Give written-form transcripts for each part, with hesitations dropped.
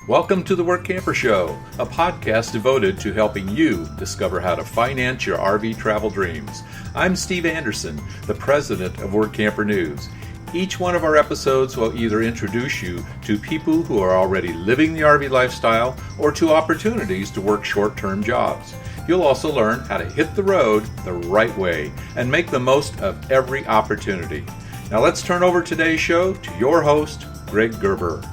Welcome to the Workamper Show, a podcast devoted to helping you discover how to finance your RV travel dreams. I'm Steve Anderson, the president of Workamper News. Each one of our episodes will either introduce you to people who are already living the RV lifestyle or to opportunities to work short-term jobs. You'll also learn how to hit the road the right way and make the most of every opportunity. Now let's turn over today's show to your host, Greg Gerber.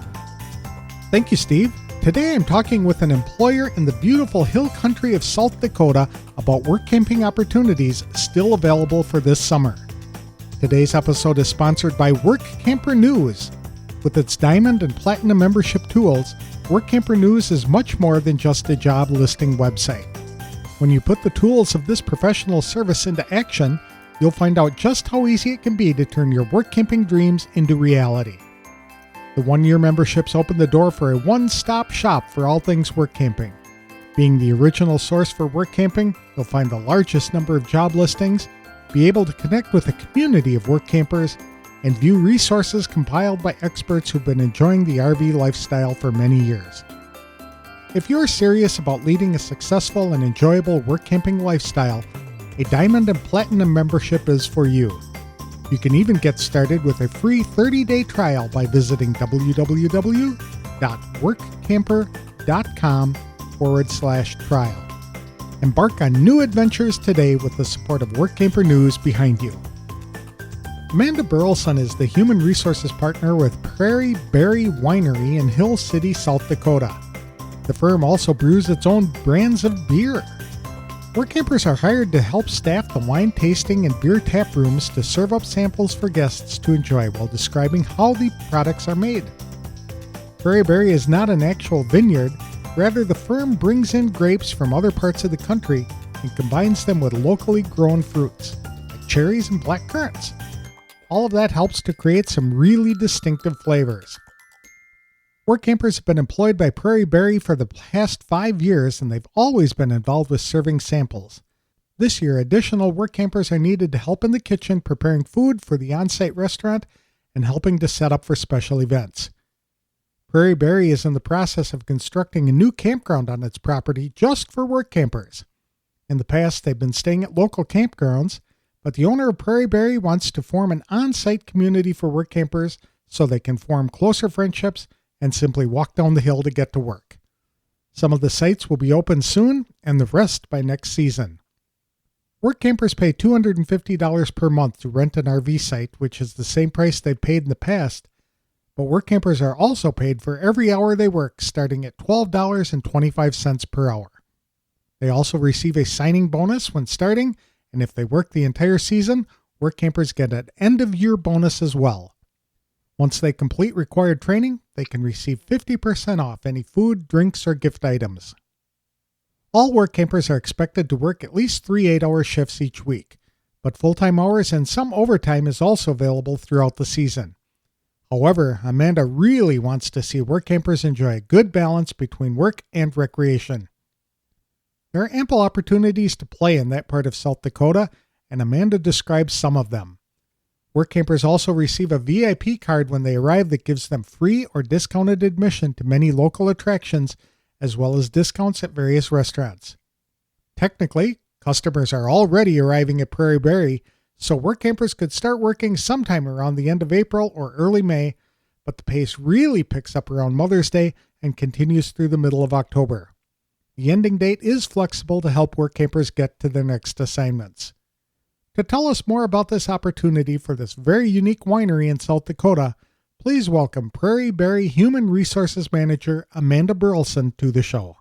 Thank you, Steve. Today I'm talking with an employer in the beautiful hill country of South Dakota about work camping opportunities still available for this summer. Today's episode is sponsored by Workamper News. With its diamond and platinum membership tools, Workamper News is much more than just a job listing website. When you put the tools of this professional service into action, you'll find out just how easy it can be to turn your work camping dreams into reality. The one-year memberships open the door for a one-stop shop for all things work camping. Being the original source for work camping, you'll find the largest number of job listings, be able to connect with a community of work campers, and view resources compiled by experts who've been enjoying the RV lifestyle for many years. If you're serious about leading a successful and enjoyable work camping lifestyle, a Diamond and Platinum membership is for you. You can even get started with a free 30-day trial by visiting www.workamper.com/trial. Embark on new adventures today with the support of Workamper News behind you. Amanda Burleson is the Human Resources Partner with Prairie Berry Winery in Hill City, South Dakota. The firm also brews its own brands of beer. Workampers are hired to help staff the wine tasting and beer tap rooms to serve up samples for guests to enjoy while describing how the products are made. Prairie Berry is not an actual vineyard, rather the firm brings in grapes from other parts of the country and combines them with locally grown fruits, like cherries and black currants. All of that helps to create some really distinctive flavors. Workampers have been employed by Prairie Berry for the past 5 years, and they've always been involved with serving samples. This year, additional Workampers are needed to help in the kitchen preparing food for the on-site restaurant and helping to set up for special events. Prairie Berry is in the process of constructing a new campground on its property just for Workampers. In the past, they've been staying at local campgrounds, but the owner of Prairie Berry wants to form an on-site community for Workampers so they can form closer friendships and simply walk down the hill to get to work. Some of the sites will be open soon, and the rest by next season. Workampers pay $250 per month to rent an RV site, which is the same price they've paid in the past, but Workampers are also paid for every hour they work, starting at $12.25 per hour. They also receive a signing bonus when starting, and if they work the entire season, Workampers get an end-of-year bonus as well. Once they complete required training, they can receive 50% off any food, drinks, or gift items. All Workampers are expected to work at least 3 8-hour shifts each week, but full-time hours and some overtime is also available throughout the season. However, Amanda really wants to see Workampers enjoy a good balance between work and recreation. There are ample opportunities to play in that part of South Dakota, and Amanda describes some of them. Workampers also receive a VIP card when they arrive that gives them free or discounted admission to many local attractions, as well as discounts at various restaurants. Technically, customers are already arriving at Prairie Berry, so Workampers could start working sometime around the end of April or early May, but the pace really picks up around Mother's Day and continues through the middle of October. The ending date is flexible to help Workampers get to their next assignments. To tell us more about this opportunity for this very unique winery in South Dakota, please welcome Prairie Berry Human Resources Manager Amanda Burleson to the show.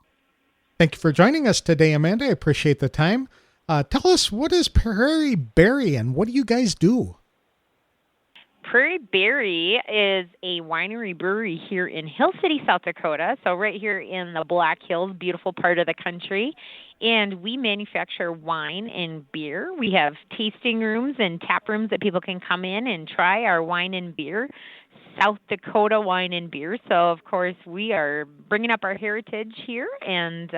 Thank you for joining us today, Amanda. I appreciate the time. Tell us, what is Prairie Berry and what do you guys do? Prairie Berry is a winery brewery here in Hill City, South Dakota, so right here in the Black Hills, beautiful part of the country. And we manufacture wine and beer. We have tasting rooms and tap rooms that people can come in and try our wine and beer, South Dakota wine and beer. So, of course, we are bringing up our heritage here, and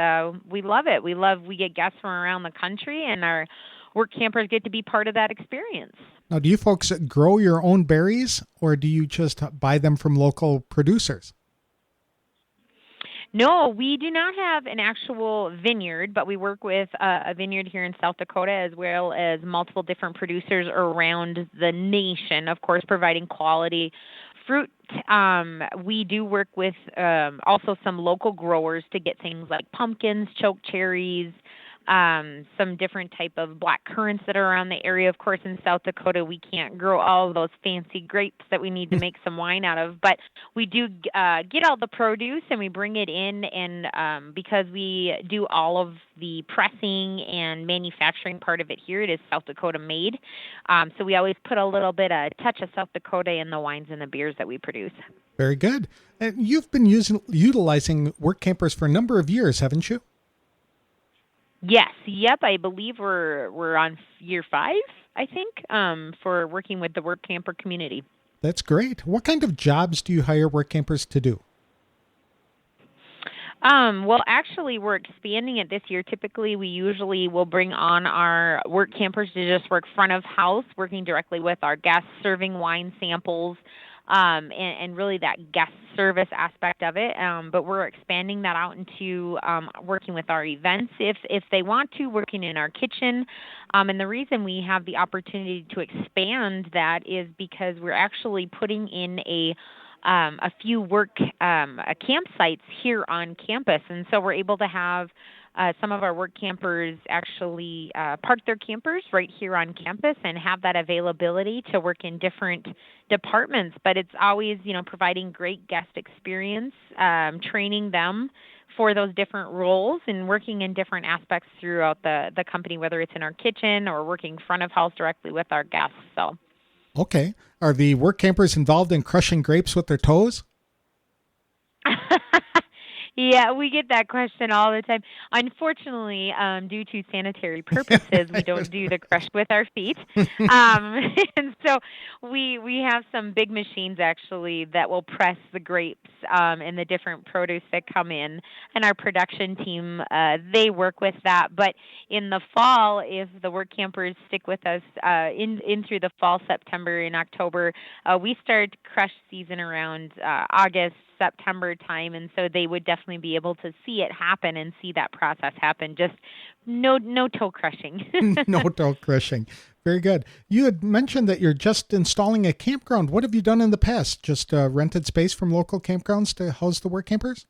we love it. We get guests from around the country, and our work campers get to be part of that experience. Now, do you folks grow your own berries, or do you just buy them from local producers? No, we do not have an actual vineyard, but we work with a vineyard here in South Dakota as well as multiple different producers around the nation, of course, providing quality fruit. We do work with also some local growers to get things like pumpkins, choke cherries, some different type of black currants that are around the area. Of course, in South Dakota, we can't grow all of those fancy grapes that we need to make some wine out of, but we do get all the produce and we bring it in, and because we do all of the pressing and manufacturing part of it here, it is South Dakota made. So we always put a little bit, a touch of South Dakota in the wines and the beers that we produce. Very good. And you've been utilizing Workampers for a number of years, haven't you? Yes. Yep. I believe we're on year 5, I think, for working with the Workamper community. That's great. What kind of jobs do you hire Workampers to do? Well, actually, we're expanding it this year. Typically, we usually will bring on our Workampers to just work front of house, working directly with our guests, serving wine samples, and really that guest service aspect of it. But we're expanding that out into working with our events if they want to, working in our kitchen. And the reason we have the opportunity to expand that is because we're actually putting in a few campsites here on campus. And so we're able to have some of our work campers actually park their campers right here on campus and have that availability to work in different departments. But it's always, providing great guest experience, training them for those different roles and working in different aspects throughout the company, whether it's in our kitchen or working front of house directly with our guests. So. Okay. Are the work campers involved in crushing grapes with their toes? Yeah, we get that question all the time. Unfortunately, due to sanitary purposes, we don't do the crush with our feet. And so we have some big machines actually that will press the grapes and the different produce that come in. And our production team, they work with that. But in the fall, if the work campers stick with us in through the fall, September and October, we start crush season around August, September time, and so they would definitely be able to see it happen and see that process happen. Just no toe crushing. No toe crushing. Very good. You had mentioned that you're just installing a campground. What have you done in the past? Just rented space from local campgrounds to house the work campers?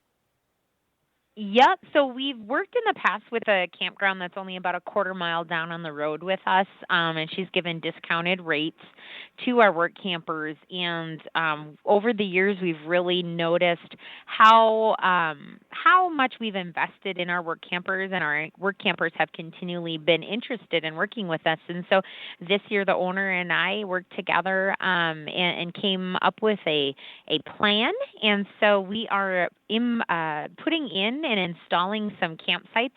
Yep. So we've worked in the past with a campground that's only about a quarter mile down on the road with us, and she's given discounted rates to our work campers. And over the years, we've really noticed how much we've invested in our work campers, and our work campers have continually been interested in working with us. And so this year, the owner and I worked together and came up with a plan. And so we are putting in and installing some campsites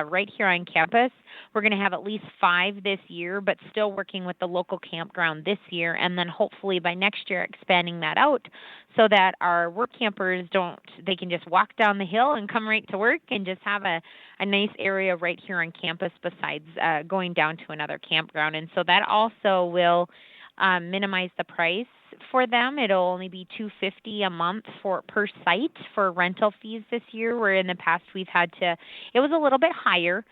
right here on campus. We're going to have at least 5 this year, but still working with the local campground this year, and then hopefully by next year expanding that out so that our work campers they can just walk down the hill and come right to work and just have a nice area right here on campus besides going down to another campground. And so that also will minimize the price for them. It'll only be $250 a month per site for rental fees this year, where in the past we've had to, it was a little bit higher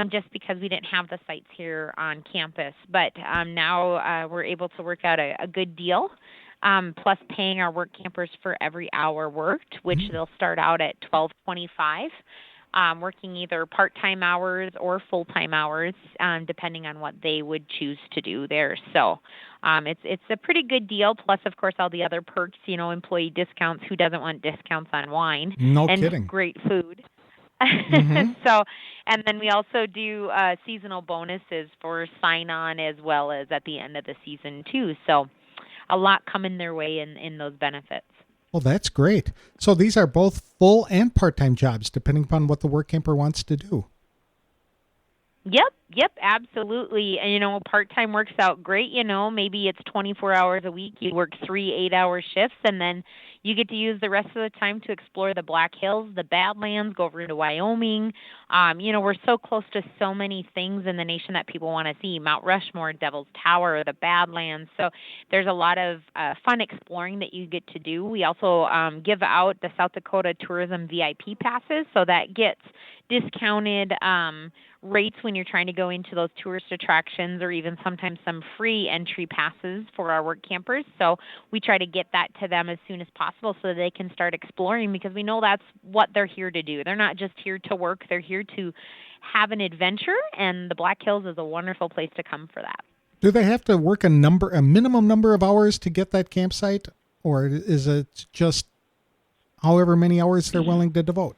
just because we didn't have the sites here on campus. But now we're able to work out a good deal, plus paying our work campers for every hour worked, which they'll start out at $12.25. Working either part-time hours or full-time hours, depending on what they would choose to do there. So it's a pretty good deal. Plus, of course, all the other perks, employee discounts. Who doesn't want discounts on wine? No and kidding. Great food. Mm-hmm. So, and then we also do seasonal bonuses for sign-on as well as at the end of the season too. So a lot coming their way in those benefits. Well, that's great. So these are both full and part-time jobs, depending upon what the work camper wants to do. Yep, absolutely. And part-time works out great, maybe it's 24 hours a week. You work 3 8-hour shifts and then you get to use the rest of the time to explore the Black Hills, the Badlands, go over into Wyoming. We're so close to so many things in the nation that people want to see. Mount Rushmore, Devil's Tower, the Badlands. So there's a lot of fun exploring that you get to do. We also give out the South Dakota Tourism VIP passes, so that gets discounted rates when you're trying to go into those tourist attractions, or even sometimes some free entry passes for our work campers. So we try to get that to them as soon as possible so they can start exploring, because we know that's what they're here to do. They're not just here to work, they're here to have an adventure, and the Black Hills is a wonderful place to come for that. Do they have to work a minimum number of hours to get that campsite, or is it just however many hours they're willing to devote?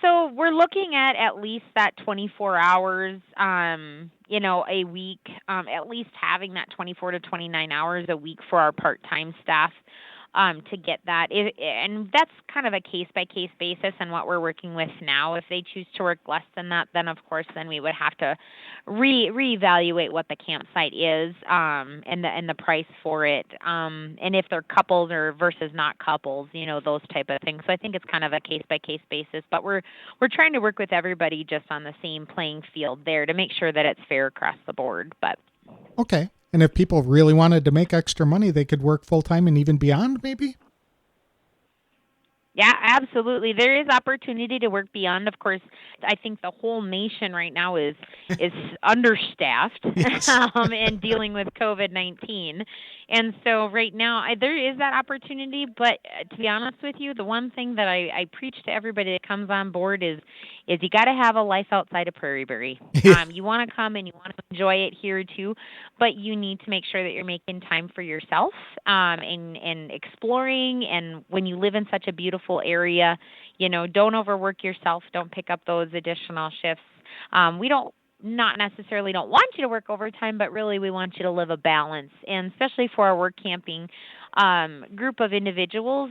So we're looking at least that 24 hours, a week, at least having that 24 to 29 hours a week for our part-time staff. To get that. And that's kind of a case-by-case basis and what we're working with now. If they choose to work less than that, then of course, then we would have to reevaluate what the campsite is, and the price for it, and if they're couples or versus not couples, those type of things. So I think it's kind of a case-by-case basis, but we're trying to work with everybody just on the same playing field there to make sure that it's fair across the board. But okay. And if people really wanted to make extra money, they could work full-time and even beyond, maybe? Yeah, absolutely. There is opportunity to work beyond. Of course, I think the whole nation right now is understaffed. Yes. And dealing with COVID-19. And so right now there is that opportunity. But to be honest with you, the one thing that I preach to everybody that comes on board is you got to have a life outside of Prairie Berry. You want to come and you want to enjoy it here too, but you need to make sure that you're making time for yourself, and exploring. And when you live in such a beautiful area, don't overwork yourself. Don't pick up those additional shifts. We don't want you to work overtime, but really we want you to live a balance. And especially for our work camping group of individuals,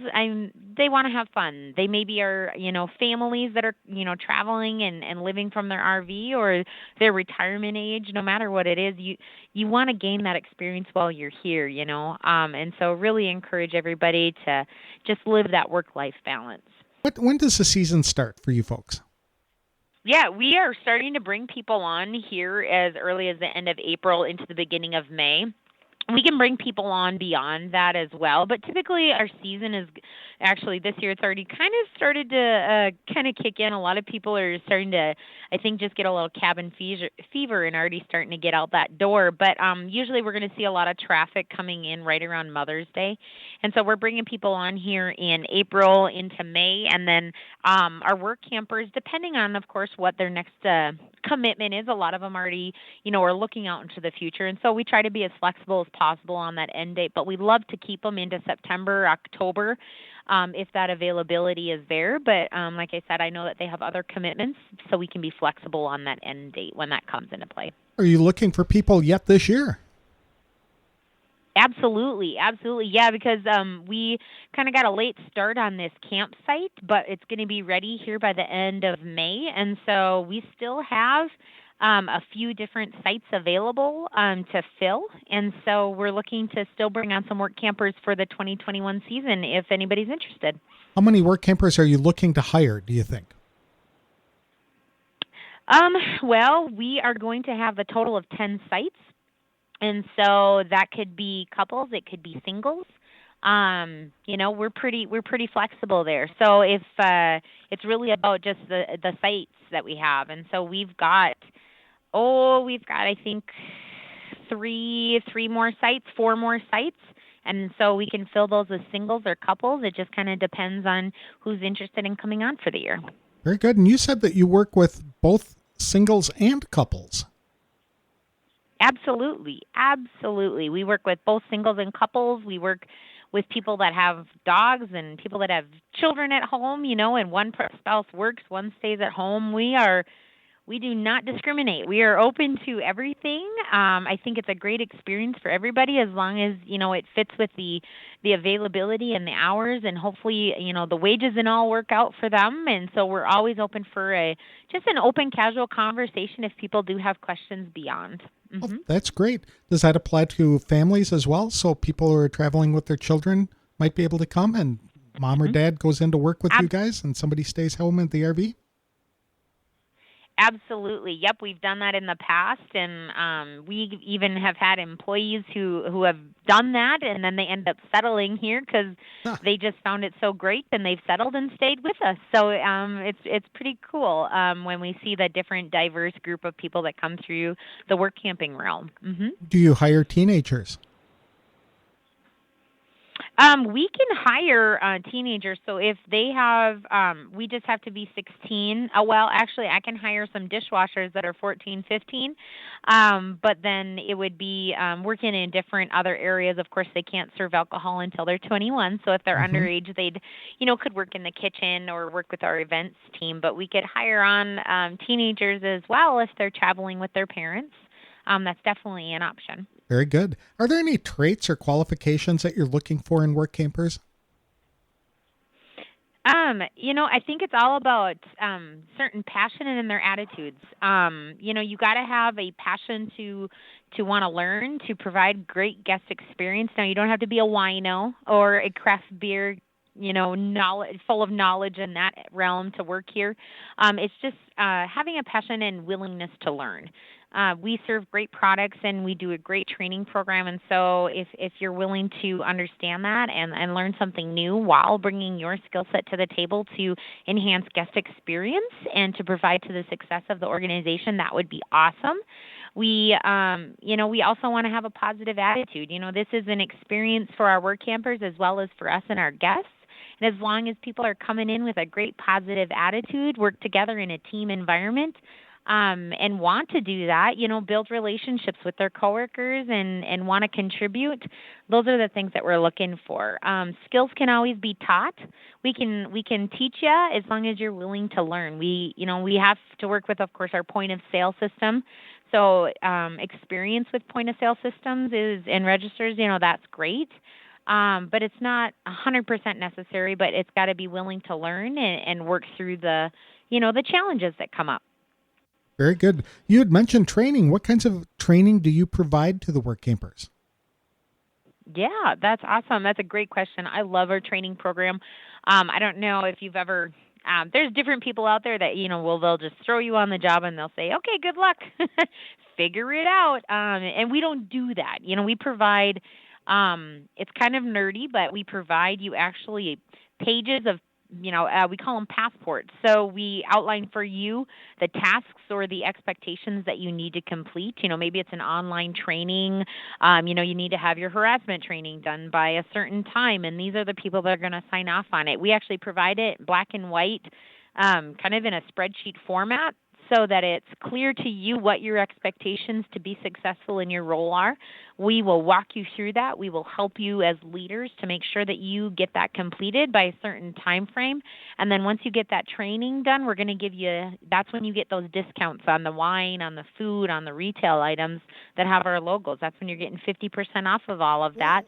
they want to have fun. They maybe are, families that are, traveling and living from their RV, or their retirement age. No matter what it is, you want to gain that experience while you're here, and so really encourage everybody to just live that work-life balance. When does the season start for you folks? Yeah, we are starting to bring people on here as early as the end of April into the beginning of May. We can bring people on beyond that as well, but typically our season is actually, this year it's already kind of started to kind of kick in. A lot of people are starting to, I think, just get a little cabin fever and already starting to get out that door. But usually we're going to see a lot of traffic coming in right around Mother's Day. And so we're bringing people on here in April into May, and then our work campers, depending on, of course, what their next commitment is. A lot of them already, are looking out into the future. And so we try to be as flexible as possible on that end date, but we love to keep them into September, October, if that availability is there. But like I said, I know that they have other commitments, so we can be flexible on that end date when that comes into play. Are you looking for people yet this year? Absolutely. Yeah, because we kind of got a late start on this campsite, but it's going to be ready here by the end of May. And so we still have a few different sites available to fill. And so we're looking to still bring on some work campers for the 2021 season if anybody's interested. How many work campers are you looking to hire, do you think? Well, we are going to have a total of 10 sites. And so that could be couples, it could be singles. We're pretty flexible there. So if it's really about just the sites that we have, and so we've got I think four more sites, and so we can fill those with singles or couples. It just kind of depends on who's interested in coming on for the year. Very good. And you said that you work with both singles and couples. Absolutely. We work with both singles and couples. We work with people that have dogs and people that have children at home, and one spouse works, one stays at home. We We do not discriminate. We are open to everything. I think it's a great experience for everybody as long as it fits with the availability and the hours, and hopefully the wages and all work out for them. And so we're always open for just an open, casual conversation if people do have questions beyond. Oh, that's great. Does that apply to families as well? So people who are traveling with their children might be able to come, and mom or dad goes in to work with you guys and somebody stays home in the RV? Absolutely. Yep, we've done that in the past, and we even have had employees who have done that, and then they end up settling here because they just found it so great, and they've settled and stayed with us. So it's pretty cool when we see the different diverse group of people that come through the work camping realm. Do you hire teenagers? We can hire teenagers. So if they have, we just have to be 16. Well, actually, I can hire some dishwashers that are 14, 15. But then it would be working in different other areas. Of course, they can't serve alcohol until they're 21. So if they're underage, they'd, could work in the kitchen or work with our events team. But we could hire on teenagers as well if they're traveling with their parents. That's definitely an option. Very good. Are there any traits or qualifications that you're looking for in work campers? I think it's all about certain passion and their attitudes. You got to have a passion to want to learn, to provide great guest experience. Now, you don't have to be a wino or a craft beer knowledge, full of knowledge in that realm to work here. It's just having a passion and willingness to learn. We serve great products and we do a great training program. And so if you're willing to understand that and learn something new while bringing your skill set to the table to enhance guest experience and to provide to the success of the organization, that would be awesome. We also want to have a positive attitude. This is an experience for our work campers as well as for us and our guests. And as long as people are coming in with a great positive attitude, work together in a team environment, and want to do that, build relationships with their coworkers and want to contribute, those are the things that we're looking for. Skills can always be taught. We can teach you as long as you're willing to learn. We have to work with, of course, our point of sale system. So experience with point of sale systems and registers, that's great. But it's not 100% necessary, but it's got to be willing to learn and work through the challenges that come up. Very good. You had mentioned training. What kinds of training do you provide to the work campers? Yeah, that's awesome. That's a great question. I love our training program. I don't know if you've ever, there's different people out there that, they'll just throw you on the job and they'll say, okay, good luck, figure it out. And we don't do that. We provide, it's kind of nerdy, but we provide you actually pages of, we call them passports. So we outline for you the tasks or the expectations that you need to complete. Maybe it's an online training. You need to have your harassment training done by a certain time, and these are the people that are going to sign off on it. We actually provide it black and white, kind of in a spreadsheet format, so that it's clear to you what your expectations to be successful in your role are. We will walk you through that. We will help you as leaders to make sure that you get that completed by a certain time frame. And then once you get that training done, we're going to give you, that's when you get those discounts on the wine, on the food, on the retail items that have our logos. That's when you're getting 50% off of all of that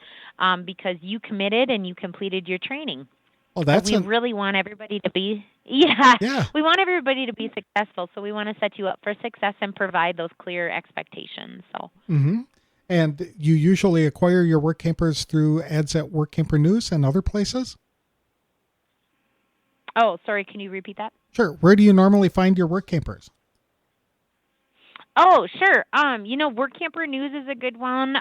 because you committed and you completed your training. Oh, we really want everybody to be, we want everybody to be successful. So we want to set you up for success and provide those clear expectations. So. And you usually acquire your work campers through ads at Workamper News and other places? Oh, sorry. Can you repeat that? Sure. Where do you normally find your work campers? Oh, sure. Workamper News is a good one.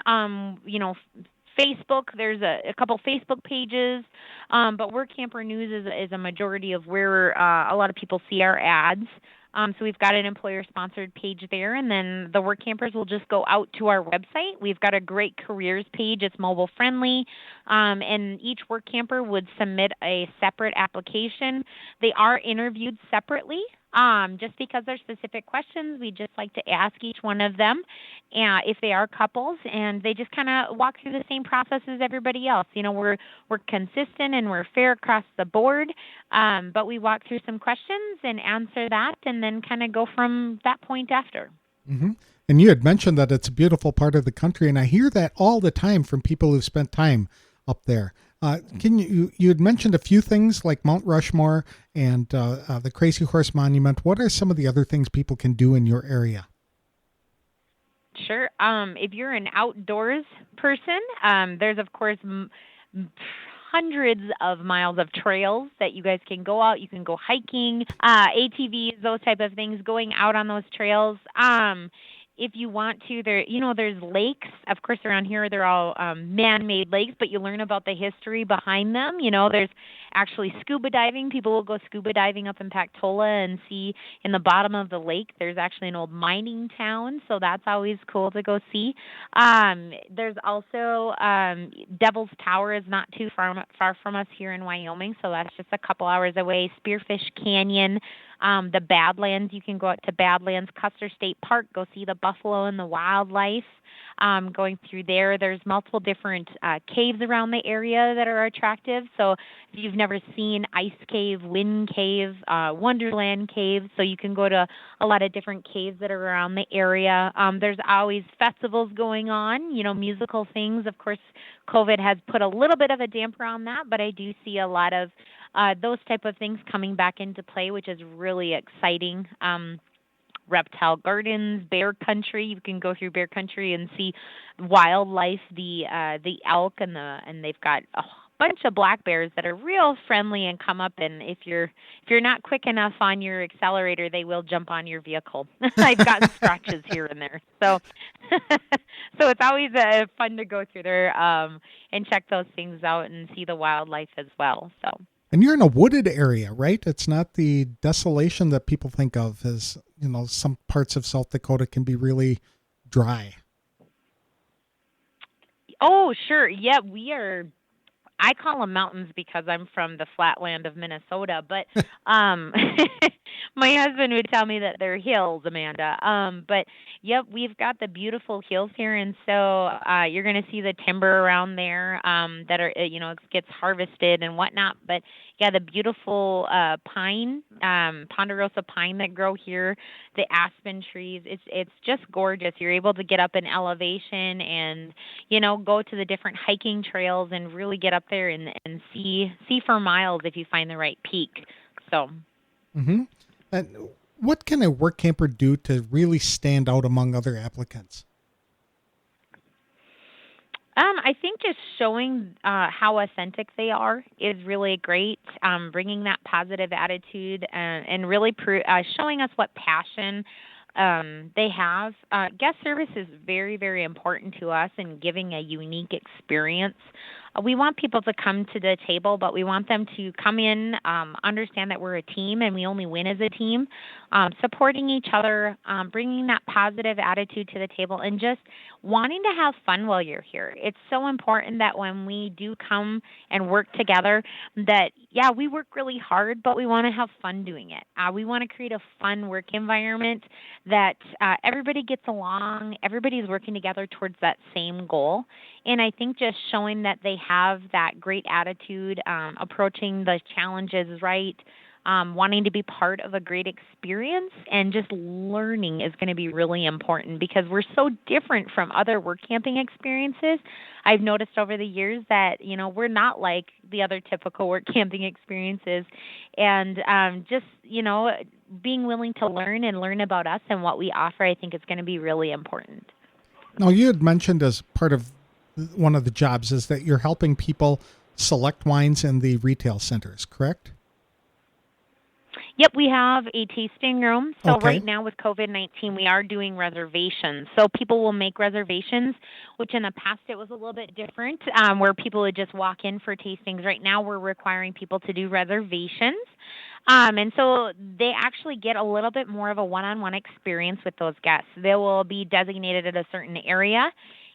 Facebook, there's a couple Facebook pages, but Workamper News is a majority of where a lot of people see our ads. So we've got an employer-sponsored page there, and then the work campers will just go out to our website. We've got a great careers page. It's mobile-friendly, and each work camper would submit a separate application. They are interviewed separately, Just because they're specific questions, we just like to ask each one of them if they are couples, and they just kind of walk through the same process as everybody else. We're consistent and we're fair across the board, but we walk through some questions and answer that, and then kind of go from that point after. Mm-hmm. And you had mentioned that it's a beautiful part of the country, and I hear that all the time from people who've spent time up there. You had mentioned a few things like Mount Rushmore and the Crazy Horse Monument. What are some of the other things people can do in your area? Sure. If you're an outdoors person, there's of course hundreds of miles of trails that you guys can go out. You can go hiking, ATVs, those type of things. Going out on those trails. If you want to, there's lakes. Of course, around here they're all man-made lakes, but you learn about the history behind them. There's actually scuba diving. People will go scuba diving up in Pactola and see in the bottom of the lake. There's actually an old mining town, so that's always cool to go see. There's also Devil's Tower is not too far from us here in Wyoming, so that's just a couple hours away. Spearfish Canyon. The Badlands, you can go out to Badlands, Custer State Park, go see the buffalo and the wildlife. Going through there, there's multiple different caves around the area that are attractive. So if you've never seen Ice Cave, Wind Cave, Wonderland Cave, so you can go to a lot of different caves that are around the area. There's always festivals going on, musical things. Of course, COVID has put a little bit of a damper on that, but I do see a lot of those type of things coming back into play, which is really exciting. Reptile gardens, bear country. You can go through bear country and see wildlife, the elk, and they've got a bunch of black bears that are real friendly and come up, and if you're not quick enough on your accelerator, they will jump on your vehicle. I've gotten scratches here and there. So so it's always fun to go through there and check those things out and see the wildlife as well. So. And you're in a wooded area, right? It's not the desolation that people think of as, some parts of South Dakota can be really dry. Oh, sure. Yeah, we are. I call them mountains because I'm from the flatland of Minnesota, but my husband would tell me that they're hills, Amanda. But yep, we've got the beautiful hills here, and so you're going to see the timber around there that are, it gets harvested and whatnot. But yeah, the beautiful pine, ponderosa pine that grow here, the aspen trees. It's just gorgeous. You're able to get up in elevation and go to the different hiking trails and really get up there and see for miles if you find the right peak. So. Mm-hmm. And what can a work camper do to really stand out among other applicants? I think just showing how authentic they are is really great. Bringing that positive attitude and really showing us what passion they have. Guest service is very, very important to us in giving a unique experience. We want people to come to the table, but we want them to come in, understand that we're a team and we only win as a team, supporting each other, bringing that positive attitude to the table, and just wanting to have fun while you're here. It's so important that when we do come and work together that, yeah, we work really hard, but we want to have fun doing it. We want to create a fun work environment that everybody gets along, everybody's working together towards that same goal. And I think just showing that they have that great attitude, approaching the challenges right, wanting to be part of a great experience, and just learning is going to be really important because we're so different from other work camping experiences. I've noticed over the years that, we're not like the other typical work camping experiences, and just, being willing to learn about us and what we offer, I think is going to be really important. Now, you had mentioned as part of one of the jobs is that you're helping people select wines in the retail centers, correct? Yep, we have a tasting room. So Okay. Right now with COVID-19, we are doing reservations. So people will make reservations, which in the past it was a little bit different, where people would just walk in for tastings. Right now we're requiring people to do reservations. And so they actually get a little bit more of a one-on-one experience with those guests. They will be designated at a certain area,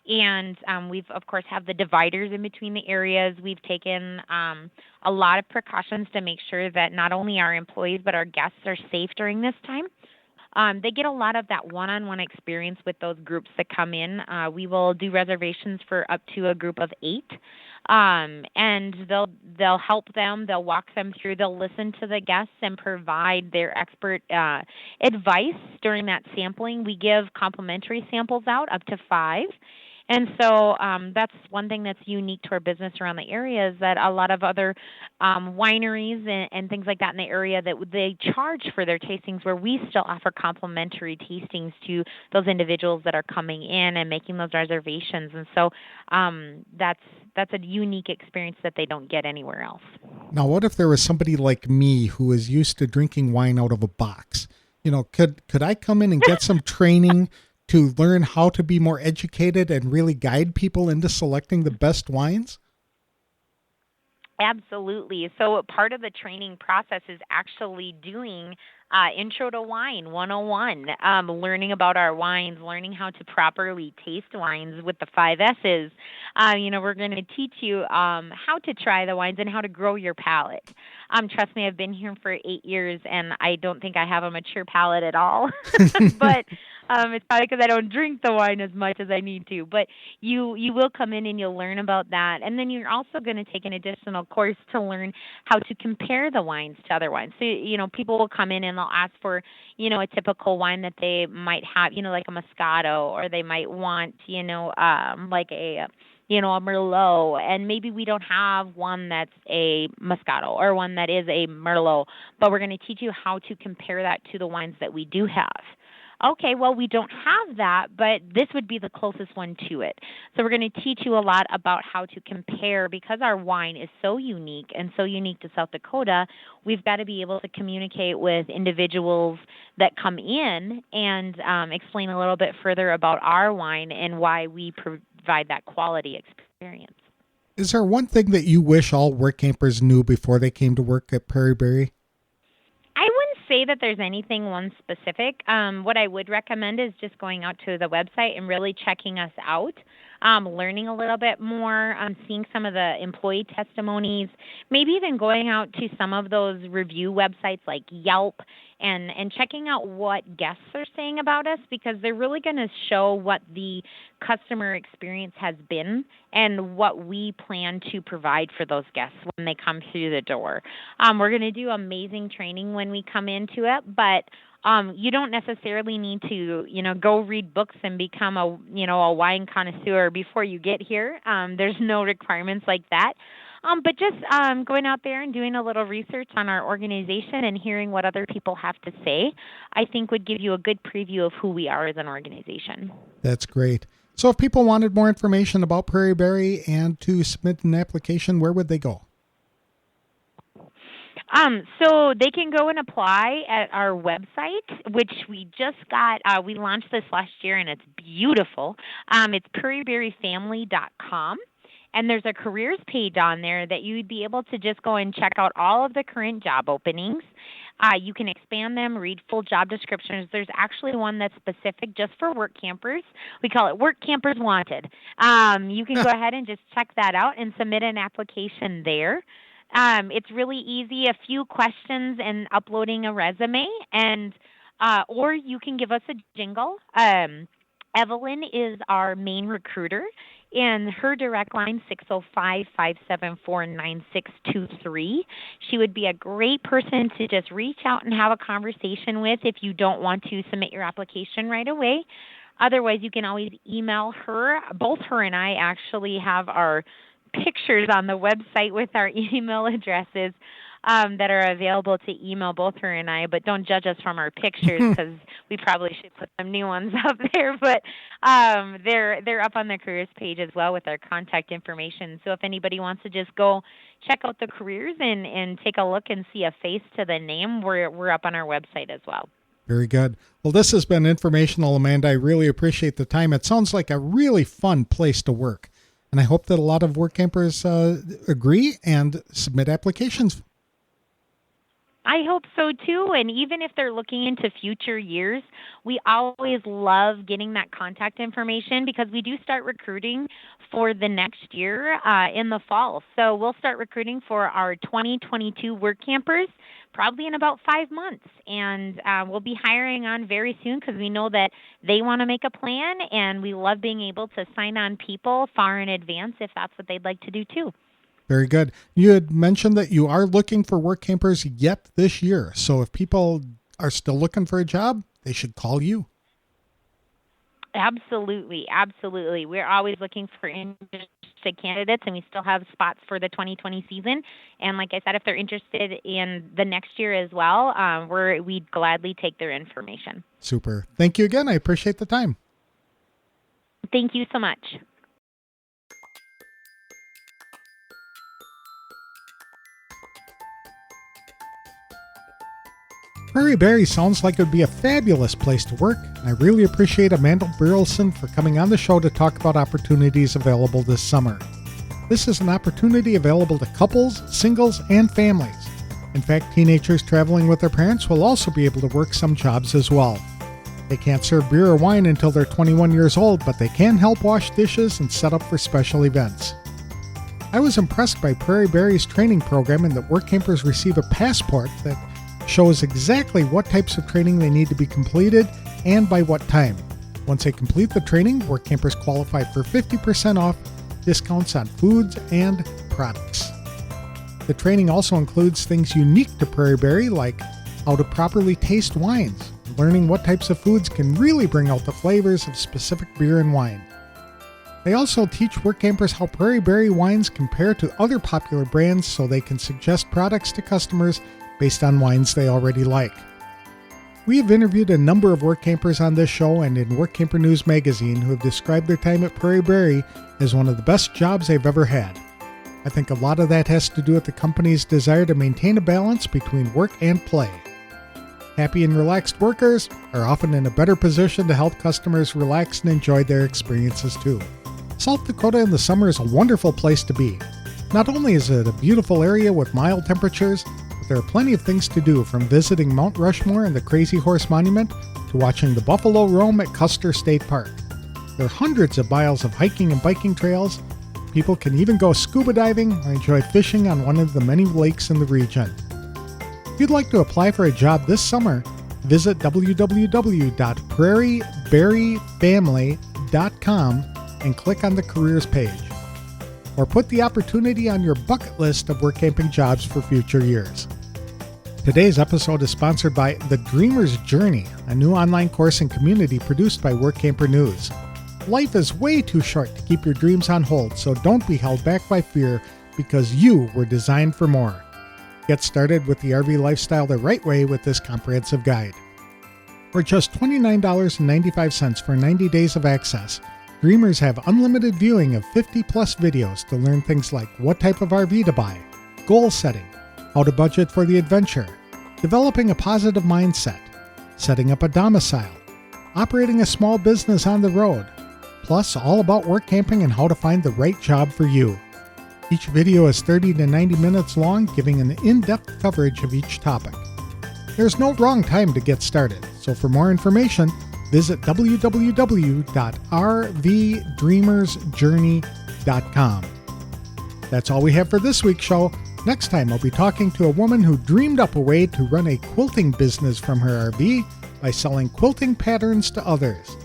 And we've, of course, have the dividers in between the areas. We've taken a lot of precautions to make sure that not only our employees but our guests are safe during this time. They get a lot of that one-on-one experience with those groups that come in. We will do reservations for up to a group of 8, and they'll help them. They'll walk them through. They'll listen to the guests and provide their expert advice during that sampling. We give complimentary samples out up to 5. And so that's one thing that's unique to our business around the area, is that a lot of other wineries and things like that in the area, that they charge for their tastings, where we still offer complimentary tastings to those individuals that are coming in and making those reservations. And so that's a unique experience that they don't get anywhere else. Now, what if there was somebody like me who is used to drinking wine out of a box? Could I come in and get some training to learn how to be more educated and really guide people into selecting the best wines? Absolutely. So part of the training process is actually doing Intro to Wine 101, learning about our wines, learning how to properly taste wines with the 5 S's. We're going to teach you how to try the wines and how to grow your palate. Trust me, I've been here for 8 years, and I don't think I have a mature palate at all. But it's probably because I don't drink the wine as much as I need to. But you will come in and you'll learn about that. And then you're also going to take an additional course to learn how to compare the wines to other wines. So, people will come in and they'll ask for, a typical wine that they might have, like a Moscato, or they might want, like a Merlot, and maybe we don't have one that's a Moscato or one that is a Merlot, but we're going to teach you how to compare that to the wines that we do have. Okay, well, we don't have that, but this would be the closest one to it. So we're going to teach you a lot about how to compare. Because our wine is so unique and so unique to South Dakota, we've got to be able to communicate with individuals that come in and explain a little bit further about our wine and why we provide that quality experience. Is there one thing that you wish all Workampers knew before they came to work at Prairie Berry? I wouldn't say that there's anything one specific. What I would recommend is just going out to the website and really checking us out, learning a little bit more, seeing some of the employee testimonies, maybe even going out to some of those review websites like Yelp and checking out what guests are saying about us, because they're really going to show what the customer experience has been and what we plan to provide for those guests when they come through the door. We're going to do amazing training when we come into it, but you don't necessarily need to, go read books and become a wine connoisseur before you get here. There's no requirements like that. But just going out there and doing a little research on our organization and hearing what other people have to say, I think would give you a good preview of who we are as an organization. That's great. So if people wanted more information about Prairie Berry and to submit an application, where would they go? So they can go and apply at our website, which we just got. We launched this last year, and it's beautiful. It's prairieberryfamily.com. And there's a careers page on there that you'd be able to just go and check out all of the current job openings. You can expand them, read full job descriptions. There's actually one that's specific just for Workampers. We call it Workampers Wanted. You can go ahead and just check that out and submit an application there. It's really easy, a few questions and uploading a resume, and or you can give us a jingle. Evelyn is our main recruiter, and her direct line, 605-574-9623. She would be a great person to just reach out and have a conversation with if you don't want to submit your application right away. Otherwise, you can always email her. Both her and I actually have our pictures on the website with our email addresses that are available to email both her and I, but don't judge us from our pictures because we probably should put some new ones up there. But they're up on the careers page as well with our contact information. So if anybody wants to just go check out the careers and take a look and see a face to the name, we're up on our website as well. Very good. Well, this has been informational, Amanda. I really appreciate the time. It sounds like a really fun place to work. And I hope that a lot of Workampers agree and submit applications. I hope so too. And even if they're looking into future years, we always love getting that contact information because we do start recruiting for the next year in the fall. So we'll start recruiting for our 2022 work campers probably in about 5 months. And we'll be hiring on very soon because we know that they want to make a plan and we love being able to sign on people far in advance if that's what they'd like to do too. Very good. You had mentioned that you are looking for work campers yet this year. So if people are still looking for a job, they should call you. Absolutely. Absolutely. We're always looking for interested candidates, and we still have spots for the 2020 season. And like I said, if they're interested in the next year as well, we'd gladly take their information. Super. Thank you again. I appreciate the time. Thank you so much. Prairie Berry sounds like it would be a fabulous place to work, and I really appreciate Amanda Burleson for coming on the show to talk about opportunities available this summer. This is an opportunity available to couples, singles, and families. In fact, teenagers traveling with their parents will also be able to work some jobs as well. They can't serve beer or wine until they're 21 years old, but they can help wash dishes and set up for special events. I was impressed by Prairie Berry's training program in that work campers receive a passport that shows exactly what types of training they need to be completed and by what time. Once they complete the training, work campers qualify for 50% off discounts on foods and products. The training also includes things unique to Prairie Berry, like how to properly taste wines, learning what types of foods can really bring out the flavors of specific beer and wine. They also teach work campers how Prairie Berry wines compare to other popular brands so they can suggest products to customers based on wines they already like. We have interviewed a number of work campers on this show and in Workamper News magazine who have described their time at Prairie Berry as one of the best jobs they've ever had. I think a lot of that has to do with the company's desire to maintain a balance between work and play. Happy and relaxed workers are often in a better position to help customers relax and enjoy their experiences too. South Dakota in the summer is a wonderful place to be. Not only is it a beautiful area with mild temperatures, there are plenty of things to do, from visiting Mount Rushmore and the Crazy Horse Monument to watching the buffalo roam at Custer State Park. There are hundreds of miles of hiking and biking trails. People can even go scuba diving or enjoy fishing on one of the many lakes in the region. If you'd like to apply for a job this summer, visit www.prairieberryfamily.com and click on the careers page. Or put the opportunity on your bucket list of work camping jobs for future years. Today's episode is sponsored by The Dreamer's Journey, a new online course and community produced by Workamper News. Life is way too short to keep your dreams on hold, so don't be held back by fear because you were designed for more. Get started with the RV lifestyle the right way with this comprehensive guide. For just $29.95 for 90 days of access, Dreamers have unlimited viewing of 50-plus videos to learn things like what type of RV to buy, goal setting, how to budget for the adventure, developing a positive mindset, setting up a domicile, operating a small business on the road, plus all about work camping and how to find the right job for you. Each video is 30 to 90 minutes long, giving an in-depth coverage of each topic. There's no wrong time to get started, so for more information, visit www.rvdreamersjourney.com. That's all we have for this week's show. Next time, I'll be talking to a woman who dreamed up a way to run a quilting business from her RV by selling quilting patterns to others.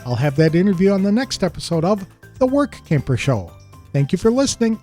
I'll have that interview on the next episode of The Workamper Show. Thank you for listening.